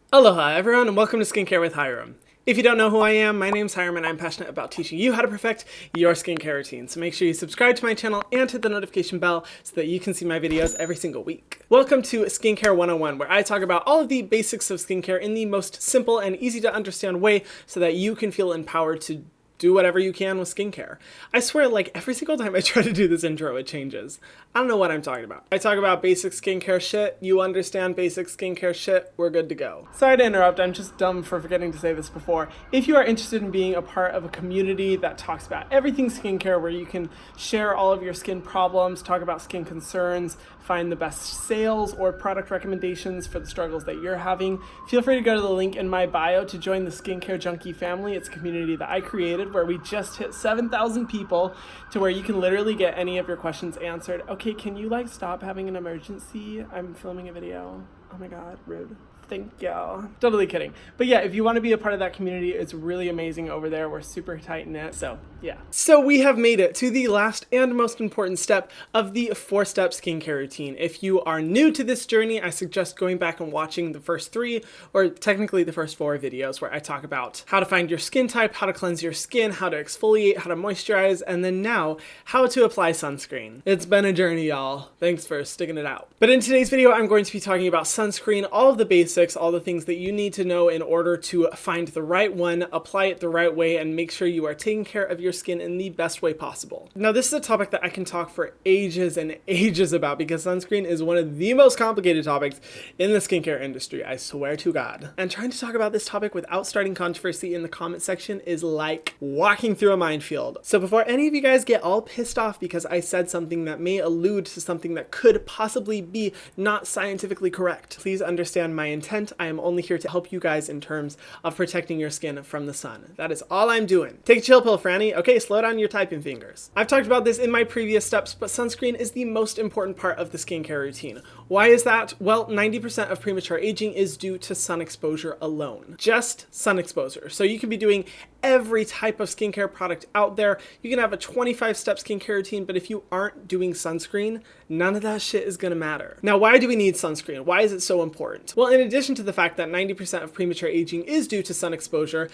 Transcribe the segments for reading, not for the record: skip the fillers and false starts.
Aloha everyone and welcome to Skincare with Hiram. If you don't know who I am, my name's Hiram and I'm passionate about teaching you how to perfect your skincare routine. So make sure you subscribe to my channel and hit the notification bell so that you can see my videos every single week. Welcome to Skincare 101, where I talk about all of the basics of skincare in the most simple and easy to understand way so that you can feel empowered to do whatever you can with skincare. I swear, like, every single time I try to do this intro, it changes. I don't know what I'm talking about. I talk about basic skincare shit, you understand basic skincare shit, we're good to go. Sorry to interrupt, I'm just dumb for forgetting to say this before. If you are interested in being a part of a community that talks about everything skincare, where you can share all of your skin problems, talk about skin concerns, find the best sales or product recommendations for the struggles that you're having, feel free to go to the link in my bio to join the Skincare Junkie family. It's a community that I created where we just hit 7,000 people, to where you can literally get any of your questions answered. Okay, can you stop having an emergency? I'm filming a video. Oh my god, rude. Thank you. Totally kidding. But yeah, if you want to be a part of that community, it's really amazing over there. We're super tight knit. So yeah. So we have made it to the last and most important step of the 4-step skincare routine. If you are new to this journey, I suggest going back and watching the first 3, or technically the first 4 videos, where I talk about how to find your skin type, how to cleanse your skin, how to exfoliate, how to moisturize, and then now how to apply sunscreen. It's been a journey, y'all. Thanks for sticking it out. But in today's video, I'm going to be talking about sunscreen, all of the basics, all the things that you need to know in order to find the right one, apply it the right way, and make sure you are taking care of your skin in the best way possible. Now, this is a topic that I can talk for ages and ages about, because sunscreen is one of the most complicated topics in the skincare industry, I swear to God. And trying to talk about this topic without starting controversy in the comment section is like walking through a minefield. So before any of you guys get all pissed off because I said something that may allude to something that could possibly be not scientifically correct, please understand my intent. I am only here to help you guys in terms of protecting your skin from the sun. That is all I'm doing. Take a chill pill, Franny. Okay, slow down your typing fingers. I've talked about this in my previous steps, but sunscreen is the most important part of the skincare routine. Why is that? Well, 90% of premature aging is due to sun exposure alone. Just sun exposure. So you could be doing every type of skincare product out there. You can have a 25-step skincare routine, but if you aren't doing sunscreen, none of that shit is gonna matter. Now, why do we need sunscreen? Why is it so important? Well, in addition to the fact that 90% of premature aging is due to sun exposure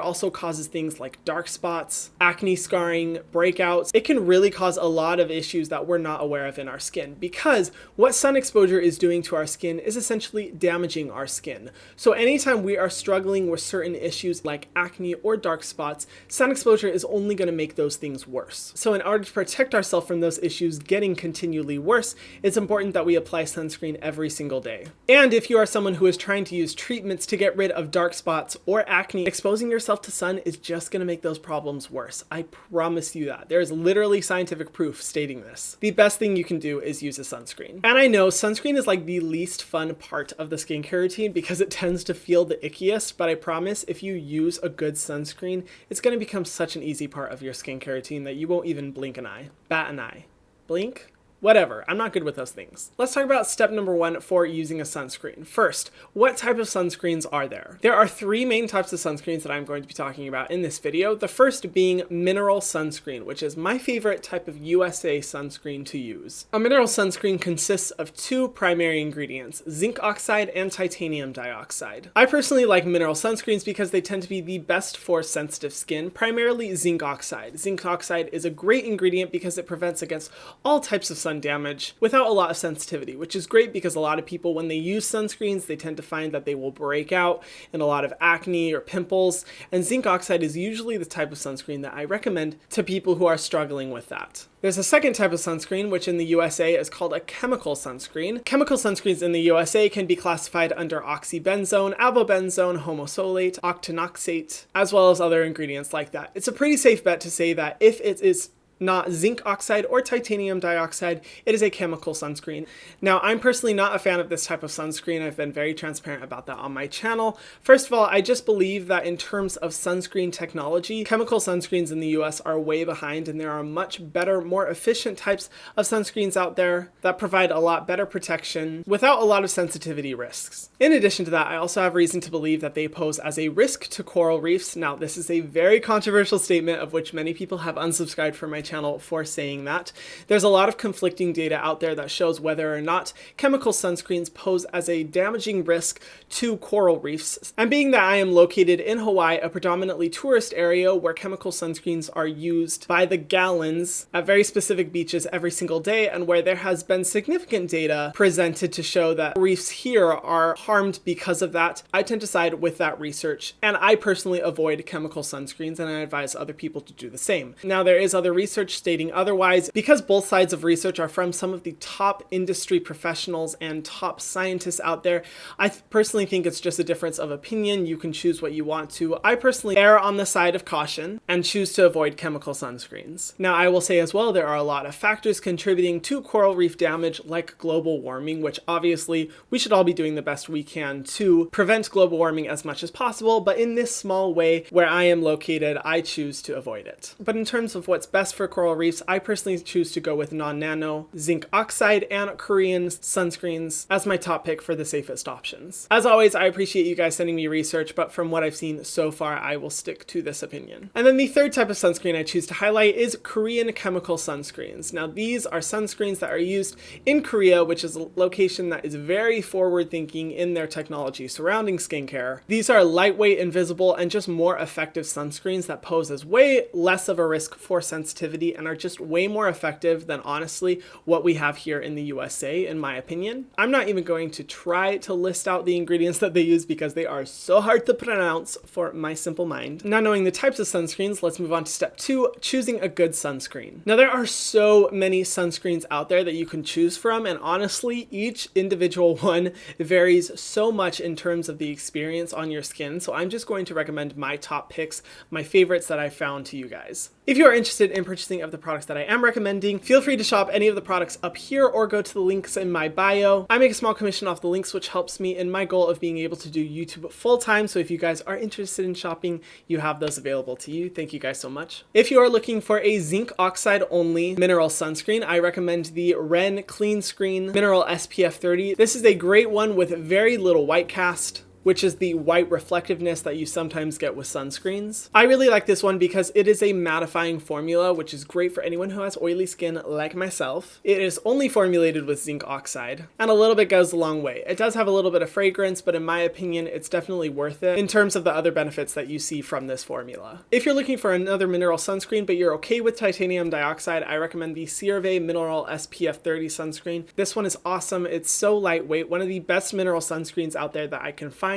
also causes things like dark spots, acne scarring, breakouts. It can really cause a lot of issues that we're not aware of in our skin, because what sun exposure is doing to our skin is essentially damaging our skin. So anytime we are struggling with certain issues like acne or dark spots, sun exposure is only going to make those things worse. So in order to protect ourselves from those issues getting continually worse, it's important that we apply sunscreen every single day. And if you are someone who is trying to use treatments to get rid of dark spots or acne, exposing yourself to sun is just going to make those problems worse. I promise you that. There is literally scientific proof stating this. The best thing you can do is use a sunscreen. And I know sunscreen is like the least fun part of the skincare routine because it tends to feel the ickiest, but I promise if you use a good sunscreen, it's going to become such an easy part of your skincare routine that you won't even blink an eye. Bat an eye. Blink? Whatever, I'm not good with those things. Let's talk about step number 1 for using a sunscreen. First, what type of sunscreens are there? There are 3 main types of sunscreens that I'm going to be talking about in this video. The first being mineral sunscreen, which is my favorite type of USA sunscreen to use. A mineral sunscreen consists of 2 primary ingredients, zinc oxide and titanium dioxide. I personally like mineral sunscreens because they tend to be the best for sensitive skin, primarily zinc oxide. Zinc oxide is a great ingredient because it prevents against all types of sun damage without a lot of sensitivity, which is great because a lot of people, when they use sunscreens, they tend to find that they will break out in a lot of acne or pimples, and zinc oxide is usually the type of sunscreen that I recommend to people who are struggling with that. There's a second type of sunscreen, which in the USA is called a chemical sunscreen. Chemical sunscreens in the USA can be classified under oxybenzone, avobenzone, homosolate, octinoxate, as well as other ingredients like that. It's a pretty safe bet to say that if it is not zinc oxide or titanium dioxide, it is a chemical sunscreen. Now, I'm personally not a fan of this type of sunscreen. I've been very transparent about that on my channel. First of all, I just believe that in terms of sunscreen technology, chemical sunscreens in the US are way behind, and there are much better, more efficient types of sunscreens out there that provide a lot better protection without a lot of sensitivity risks. In addition to that, I also have reason to believe that they pose as a risk to coral reefs. Now, this is a very controversial statement of which many people have unsubscribed from my channel for saying that. There's a lot of conflicting data out there that shows whether or not chemical sunscreens pose as a damaging risk to coral reefs. And being that I am located in Hawaii, a predominantly tourist area where chemical sunscreens are used by the gallons at very specific beaches every single day, and where there has been significant data presented to show that reefs here are harmed because of that, I tend to side with that research, and I personally avoid chemical sunscreens, and I advise other people to do the same. Now, there is other research stating otherwise. Because both sides of research are from some of the top industry professionals and top scientists out there, I personally think it's just a difference of opinion. You can choose what you want to. I personally err on the side of caution and choose to avoid chemical sunscreens. Now, I will say as well, there are a lot of factors contributing to coral reef damage, like global warming, which obviously we should all be doing the best we can to prevent global warming as much as possible, but in this small way where I am located, I choose to avoid it. But in terms of what's best for coral reefs, I personally choose to go with non-nano, zinc oxide, and Korean sunscreens as my top pick for the safest options. As always, I appreciate you guys sending me research, but from what I've seen so far, I will stick to this opinion. And then the third type of sunscreen I choose to highlight is Korean chemical sunscreens. Now, these are sunscreens that are used in Korea, which is a location that is very forward-thinking in their technology surrounding skincare. These are lightweight, invisible, and just more effective sunscreens that pose as way less of a risk for sensitivity and are just way more effective than, honestly, what we have here in the USA, in my opinion. I'm not even going to try to list out the ingredients that they use because they are so hard to pronounce for my simple mind. Now, knowing the types of sunscreens, let's move on to step 2, choosing a good sunscreen. Now, there are so many sunscreens out there that you can choose from, and honestly, each individual one varies so much in terms of the experience on your skin, so I'm just going to recommend my top picks, my favorites that I found to you guys. If you are interested in purchasing of the products that I am recommending, feel free to shop any of the products up here or go to the links in my bio. I make a small commission off the links, which helps me in my goal of being able to do YouTube full-time, so if you guys are interested in shopping, you have those available to you. Thank you guys so much. If you are looking for a zinc oxide only mineral sunscreen, I recommend the Ren Clean Screen Mineral SPF 30. This is a great one with very little white cast, which is the white reflectiveness that you sometimes get with sunscreens. I really like this one because it is a mattifying formula, which is great for anyone who has oily skin like myself. It is only formulated with zinc oxide, and a little bit goes a long way. It does have a little bit of fragrance, but in my opinion, it's definitely worth it in terms of the other benefits that you see from this formula. If you're looking for another mineral sunscreen, but you're okay with titanium dioxide, I recommend the CeraVe Mineral SPF 30 sunscreen. This one is awesome. It's so lightweight, one of the best mineral sunscreens out there that I can find,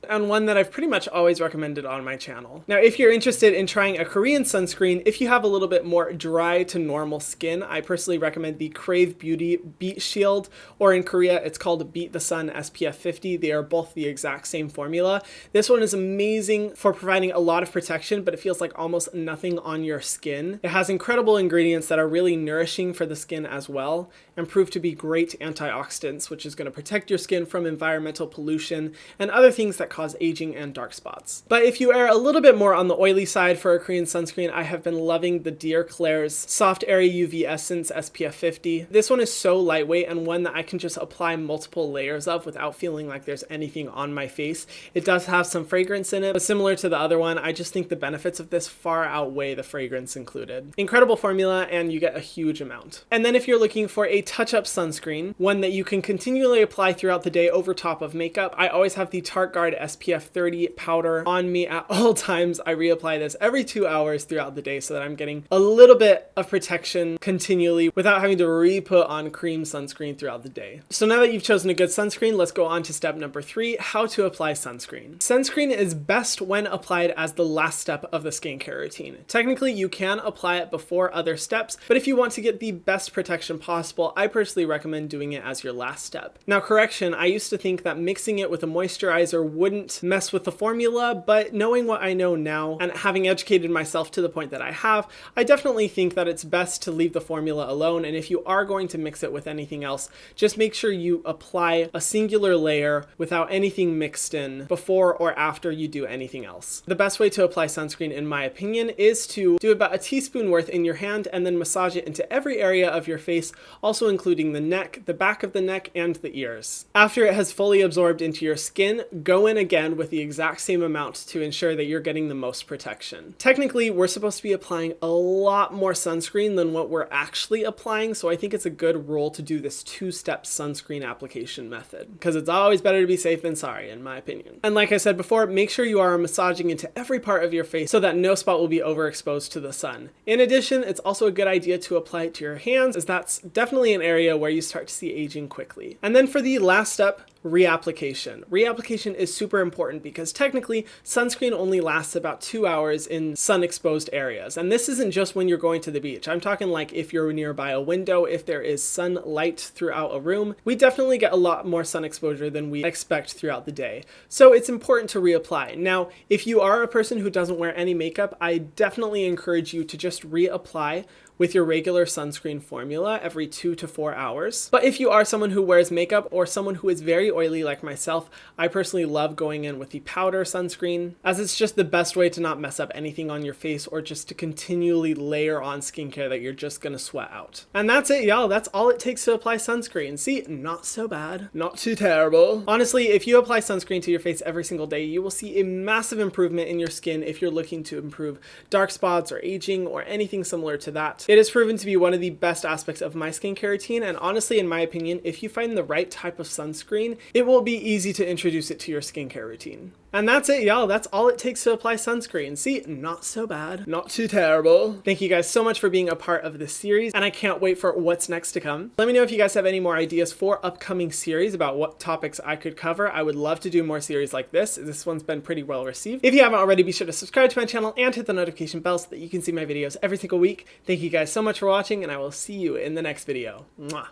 and one that I've pretty much always recommended on my channel. Now, if you're interested in trying a Korean sunscreen, if you have a little bit more dry to normal skin, I personally recommend the Crave Beauty Beat Shield, or in Korea, it's called Beat the Sun SPF 50. They are both the exact same formula. This one is amazing for providing a lot of protection, but it feels like almost nothing on your skin. It has incredible ingredients that are really nourishing for the skin as well, and prove to be great antioxidants, which is going to protect your skin from environmental pollution and other things that cause aging and dark spots. But if you err a little bit more on the oily side for a Korean sunscreen, I have been loving the Dear Klairs Soft Airy UV Essence SPF 50. This one is so lightweight and one that I can just apply multiple layers of without feeling like there's anything on my face. It does have some fragrance in it, but similar to the other one, I just think the benefits of this far outweigh the fragrance included. Incredible formula, and you get a huge amount. And then if you're looking for a touch-up sunscreen, one that you can continually apply throughout the day over top of makeup, I always have the Tarte Guard SPF 30 powder on me at all times. I reapply this every 2 hours throughout the day so that I'm getting a little bit of protection continually without having to re-put on cream sunscreen throughout the day. So now that you've chosen a good sunscreen, let's go on to step number 3, how to apply sunscreen. Sunscreen is best when applied as the last step of the skincare routine. Technically, you can apply it before other steps, but if you want to get the best protection possible, I personally recommend doing it as your last step. Now, correction, I used to think that mixing it with a moisturizer wouldn't mess with the formula, but knowing what I know now and having educated myself to the point that I have, I definitely think that it's best to leave the formula alone, and if you are going to mix it with anything else, just make sure you apply a singular layer without anything mixed in before or after you do anything else. The best way to apply sunscreen, in my opinion, is to do about a teaspoon worth in your hand and then massage it into every area of your face, also including the neck, the back of the neck, and the ears. After it has fully absorbed into your skin, go in again with the exact same amount to ensure that you're getting the most protection. Technically, we're supposed to be applying a lot more sunscreen than what we're actually applying, so I think it's a good rule to do this two-step sunscreen application method, because it's always better to be safe than sorry, in my opinion. And like I said before, make sure you are massaging into every part of your face so that no spot will be overexposed to the sun. In addition, it's also a good idea to apply it to your hands, as that's definitely an area where you start to see aging quickly. And then for the last step, reapplication. Reapplication is super important because technically sunscreen only lasts about 2 hours in sun exposed areas. And this isn't just when you're going to the beach. I'm talking like if you're nearby a window, if there is sunlight throughout a room, we definitely get a lot more sun exposure than we expect throughout the day. So it's important to reapply. Now, if you are a person who doesn't wear any makeup, I definitely encourage you to just reapply with your regular sunscreen formula every 2 to 4 hours. But if you are someone who wears makeup or someone who is very oily like myself, I personally love going in with the powder sunscreen, as it's just the best way to not mess up anything on your face or just to continually layer on skincare that you're just gonna sweat out. And that's it, y'all. That's all it takes to apply sunscreen. See, not so bad, not too terrible. Honestly, if you apply sunscreen to your face every single day, you will see a massive improvement in your skin if you're looking to improve dark spots or aging or anything similar to that. It has proven to be one of the best aspects of my skincare routine, and honestly, in my opinion, if you find the right type of sunscreen, it will be easy to introduce it to your skincare routine. And that's it, y'all. That's all it takes to apply sunscreen. See, not so bad, not too terrible. Thank you guys so much for being a part of this series, and I can't wait for what's next to come. Let me know if you guys have any more ideas for upcoming series about what topics I could cover. I would love to do more series like this. This one's been pretty well received. If you haven't already, be sure to subscribe to my channel and hit the notification bell so that you can see my videos every single week. Thank you guys so much for watching, and I will see you in the next video. Mwah.